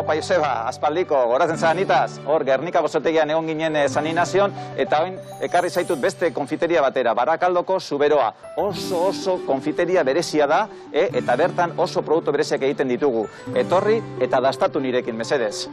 Apa, Joseba, aspaldiko, goratzen zara nitaz, hor, Gernika gozotegian egon ginen Saninazion, eta oin, ekarri zaitut beste konfiteria batera, Barakaldoko Zuberoa. Oso konfiteria berezia da, eta bertan oso produktu bereziak egiten ditugu. Etorri eta dastatu nirekin, mesedez.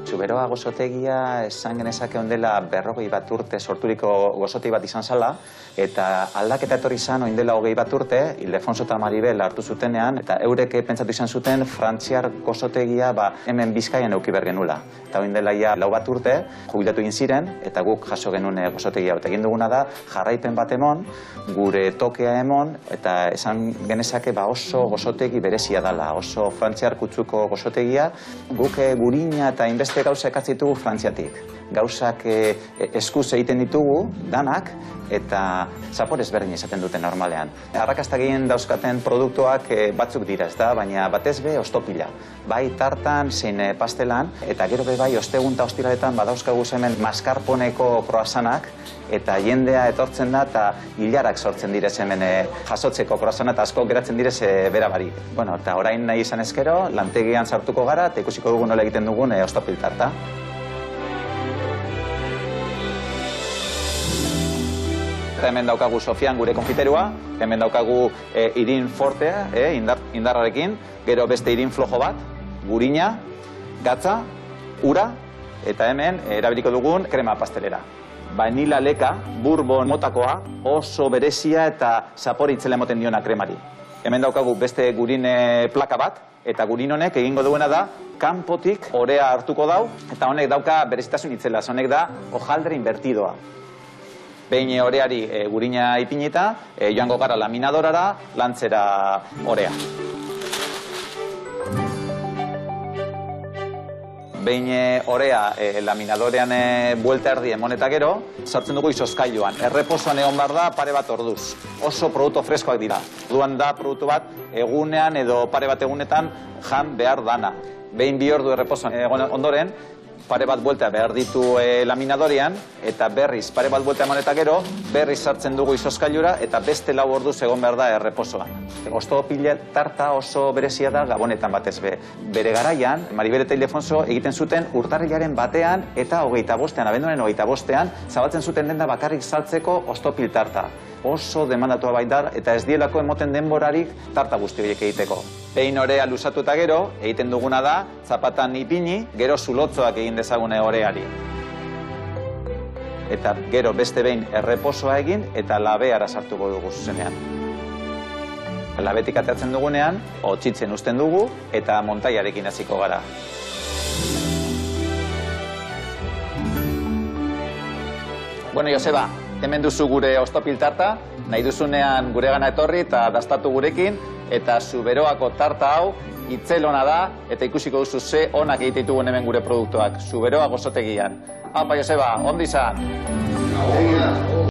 Zuberoa gozotegia esan genezake ondela 40 bat urte sorturiko gozotegi bat izan zala, eta aldaketa etorri izan oindela 20 bat urte, Ildefonso eta Maribel hartu zutenean, eta eurek pentsatu izan zuten frantziar gozotegia hemen Bizkaian eduki behar genula. Eta oindela ja 4 bat urte, jubilatu egin ziren, eta guk jaso genuen gozotegia. Eta egin duguna da, jarraipen bat emon, gure tokea emon, eta esan genezake oso gozotegi berezia dela, oso frantziar kutsuko gozotegia, guk gurina eta inbeste gauza ekartzitugu Frantziatik. Gauzak eskuz egiten ditugu, danak, eta zapor ezberdin izaten duten normalean. Arrakasta gehien dauzkaten produktuak batzuk dira, ez da, baina batez be ostopila. Bai tartan, zein pastelan, eta gero be bai ostegun eta ostiraletan badauzkagu hemen mascarponeko croissantak, eta jendea etortzen da, eta hilarak sortzen direz hemen jasotzeko croissanta, eta asko geratzen direz bera barik. Bueno, eta orain nahi izan ezkero, lantegian sartuko gara, eta ikusiko dugu nola egiten dugun ostopil tarta. Hemen daukagu Sofian gure konfiterua, hemen daukagu irin fortea, indarrarekin, gero beste irin flojo bat, gurina, gatza, ura, eta hemen erabiliko dugun krema pastelera. Vanila leka, bourbon motakoa, oso berezia eta zapor itzela emoten diona kremari. Hemen daukagu beste gurin plaka bat, eta gurin honek egingo duena da, kanpotik orea hartuko dau, eta honek dauka berezitasun itzela, honek da hojaldre invertidoa. Behin oreari gurina ipinita, joango gara laminadorara, lantzera orea. Behin orea laminadorean buelta erdi emon eta gero, sartzen dugu izozkailuan. Erreposoan egon behar da pare bat orduz. Oso produktu freskoak dira. Orduan da produktu bat egunean edo pare bat egunetan jan behar dana. Behin 2 ordu erreposoan egon ondoren, pare bat buelta behar ditu laminadorean, eta berriz pare bat buelta eman eta gero, berriz sartzen dugu izozkailura, eta beste 4 orduz egon behar da erreposoan. Ostopila tarta oso berezia da Gabonetan batez be. Bere garaian, Maribel eta Ildefonso egiten zuten urtarrilaren batean eta 25ean, abenduaren 25ean, zabaltzen zuten denda bakarrik saltzeko ostopil tarta. Oso demandatua baidar, eta ez dielako emoten denborarik tarta guzti horiek egiteko. Behin orea luzatu eta gero, egiten duguna da, zapatan ipini, gero zulotzoak egin dezagune oreari. Eta gero beste behin erreposoa egin, eta labeara sartuko dugu zuzenean. Labetik ateratzen dugunean, hotzitzen uzten dugu, eta montaiarekin hasiko gara. Bueno, Joseba, hemen duzu gure ostopil tarta, nahi duzunean gure gana etorri eta dastatu gurekin, eta Zuberoako tarta hau itzelona da, eta ikusiko duzu ze onak egite ditugun hemen gure produktuak, Zuberoa gozotegian. Apa, Joseba, ondo izan!